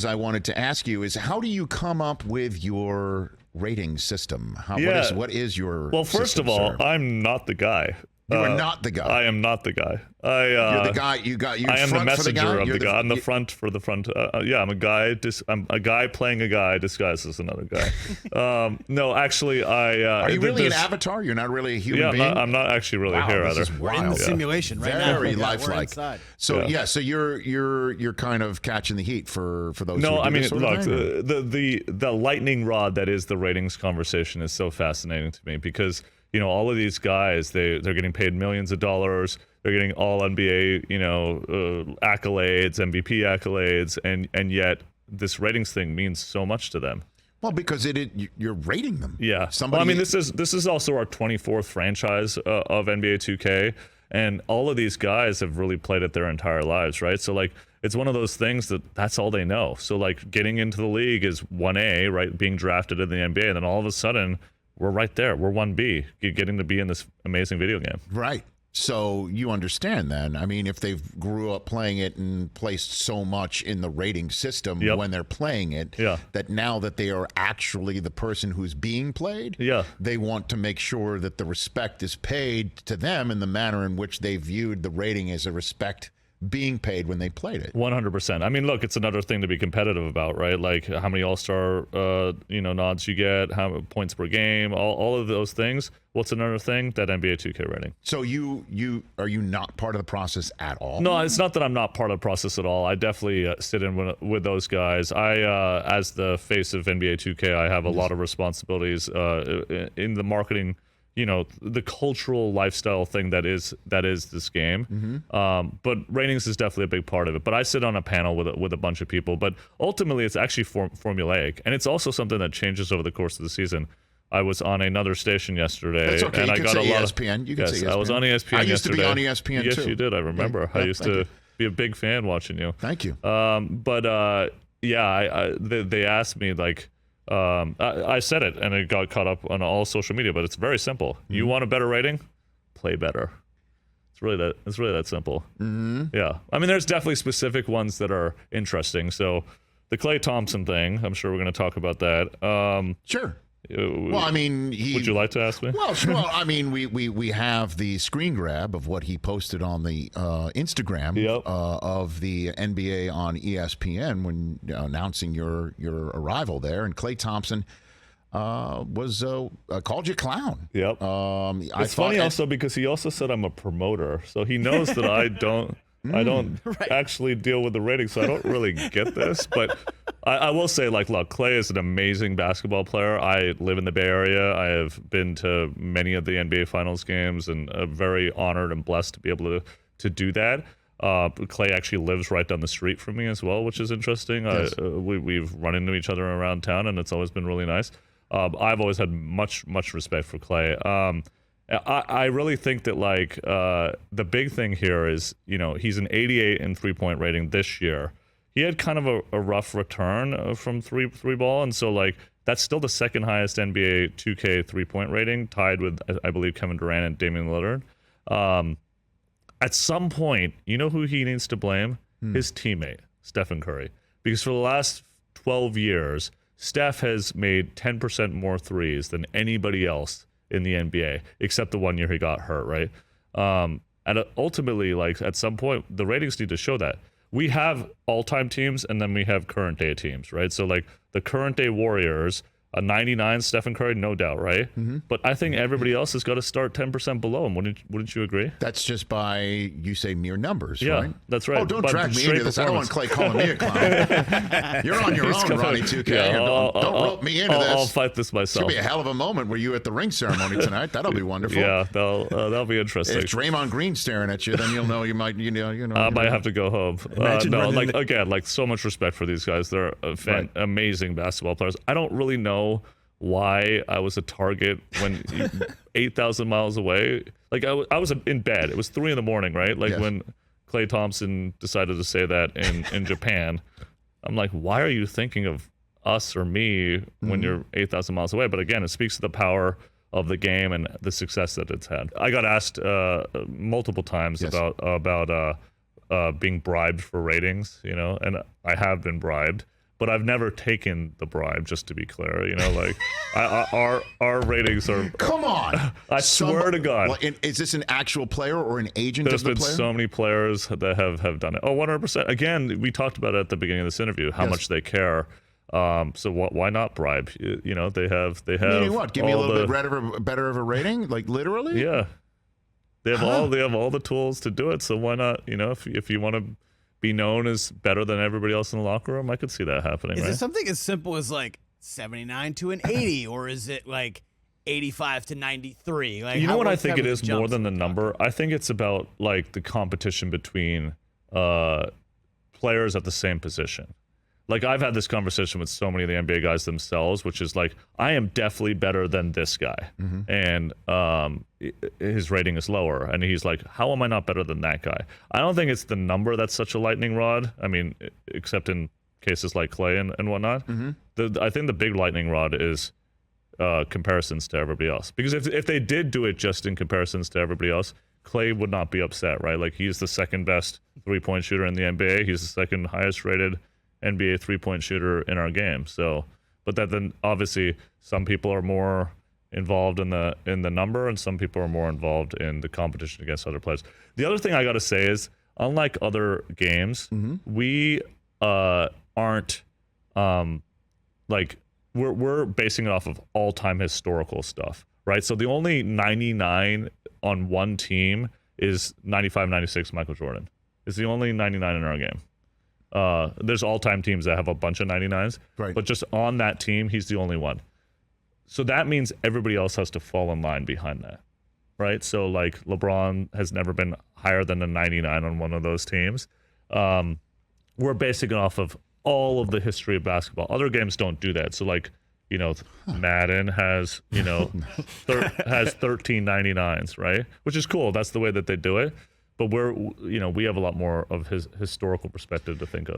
I wanted to ask you is how do you come up with your rating system? What is your Well, first system, of all, sir? I'm not the guy. You are not the guy. I am not the guy. You're the guy. I am the messenger of the guy. I'm the front for the front. Yeah, I'm a guy. I'm a guy playing a guy disguised as another guy. No, actually, are you really an avatar? You're not really a human being. I'm not actually really here either. We're in the simulation right now. Very lifelike. So so you're kind of catching the heat for those. No, I mean, look, the lightning rod that is the ratings conversation is so fascinating to me because all of these guys they're getting paid millions of dollars. They're getting all NBA, accolades, MVP accolades, and yet this ratings thing means so much to them. Well, because you're rating them. Yeah. Well, I mean, this is also our 24th franchise of NBA 2K, and all of these guys have really played it their entire lives, right? So like, it's one of those things that's all they know. So like, getting into the league is 1A, right? Being drafted in the NBA, and then all of a sudden, we're right there. We're 1B, getting to be in this amazing video game. Right. So you understand then. I mean, if they've grew up playing it and placed so much in the rating system when they're playing it, that now that they are actually the person who's being played, they want to make sure that the respect is paid to them in the manner in which they viewed the rating as a respect being paid when they played it. 100%. I mean, look, it's another thing to be competitive about, right? Like how many All-Star nods you get, how many points per game, all of those things. What's another thing? That NBA 2K rating. So are you not part of the process at all? No, it's not that I'm not part of the process at all. I definitely sit in with those guys. I as the face of NBA 2K, I have a lot of responsibilities in the marketing, the cultural lifestyle thing that is this game. But ratings is definitely a big part of it. But I sit on a panel with a bunch of people. But ultimately, it's actually formulaic, and it's also something that changes over the course of the season. I was on another station yesterday, That's okay. and you I can got say a lot ESPN. of. You can say ESPN. I was on ESPN. I used to be on ESPN yes, too. Yes, you did. I remember. I used to be a big fan watching you. Thank you. They asked me like. I said it, and it got caught up on all social media. But it's very simple. You want a better rating? Play better. It's really that simple. Yeah. I mean, there's definitely specific ones that are interesting. So, the Klay Thompson thing. I'm sure we're going to talk about that. Sure. Well, I mean, would you like to ask me? Well, I mean, we have the screen grab of what he posted on the Instagram of the NBA on ESPN when announcing your arrival there, and Klay Thompson was called you clown. Yep. It's funny also because he also said I'm a promoter, so he knows that I don't actually deal with the ratings, so I don't really get this. But I will say, like, look, Klay is an amazing basketball player. I live in the Bay Area. I have been to many of the NBA Finals games, and very honored and blessed to be able to do that. Klay actually lives right down the street from me as well, which is interesting. Yes. We've run into each other around town, and it's always been really nice. I've always had much respect for Klay. I really think that like the big thing here is he's an 88 in 3-point rating this year. He had kind of a rough return from three ball, and so like that's still the second highest NBA 2K 3-point rating, tied with I believe Kevin Durant and Damian Lillard. At some point, you know who he needs to blame? His teammate Stephen Curry, because for the last 12 years, Steph has made 10% more threes than anybody else in the NBA, except the 1 year he got hurt, right? And ultimately, like at some point, the ratings need to show that. We have all-time teams, and then we have current-day teams, right? So like the current-day Warriors, a 99 Stephen Curry, no doubt, right? But I think everybody else has got to start 10% below him. Wouldn't you agree? That's just by, you say, mere numbers, yeah, right? That's right. Oh, don't drag me into this. I don't want Klay calling me a clown. You're on your own, Ronnie 2K. Yeah, don't rope me into this. I'll fight this myself. It's going to be a hell of a moment where you at the ring ceremony tonight. That'll be wonderful. Yeah, that'll be interesting. If Draymond Green's staring at you, then you'll know you might, I might have to go home. No, like again, like so much respect for these guys. They're amazing basketball players. I don't really know why I was a target when 8,000 miles away. Like I was in bed. It was 3 a.m, right? Like when Klay Thompson decided to say that in Japan. I'm like, why are you thinking of us or me when you're 8,000 miles away? But again, it speaks to the power of the game and the success that it's had. I got asked multiple times about being bribed for ratings, and I have been bribed. but I've never taken the bribe, just to be clear. You know, like our ratings are. Come on! I swear to God. Well, is this an actual player or an agent There's of the been player? so many players that have done it. Oh, 100%. Again, we talked about it at the beginning of this interview, how much they care. So why not bribe? You know, they have. Meaning what? Give me a little bit better of a rating, like literally. Yeah, they have all the tools to do it. So why not? You know, if you want to be known as better than everybody else in the locker room, I could see that happening. Is right? it something as simple as like 79 to an 80, or is it like 85 to 93? Like, you know what I think it is more than the number? I think it's about like the competition between players at the same position. Like, I've had this conversation with so many of the NBA guys themselves, which is like, I am definitely better than this guy. And his rating is lower. And he's like, how am I not better than that guy? I don't think it's the number that's such a lightning rod. I mean, except in cases like Klay and whatnot. I think the big lightning rod is comparisons to everybody else. Because if they did do it just in comparisons to everybody else, Klay would not be upset, right? Like, he's the second best three-point shooter in the NBA. He's the second highest rated NBA three-point shooter in our game. So, but that then obviously some people are more involved in the number, and some people are more involved in the competition against other players. The other thing I got to say is, unlike other games, we aren't like we're basing it off of all-time historical stuff, right? So the only 99 on one team is 95-96 Michael Jordan. It's the only 99 in our game. There's all-time teams that have a bunch of 99s, but just on that team, he's the only one. So that means everybody else has to fall in line behind that, right? So like LeBron has never been higher than a 99 on one of those teams. We're basing it off of all of the history of basketball. Other games don't do that. So like, you know, Madden has, you know, has 13 99s, right? Which is cool. That's the way that they do it. But we have a lot more of his historical perspective to think of.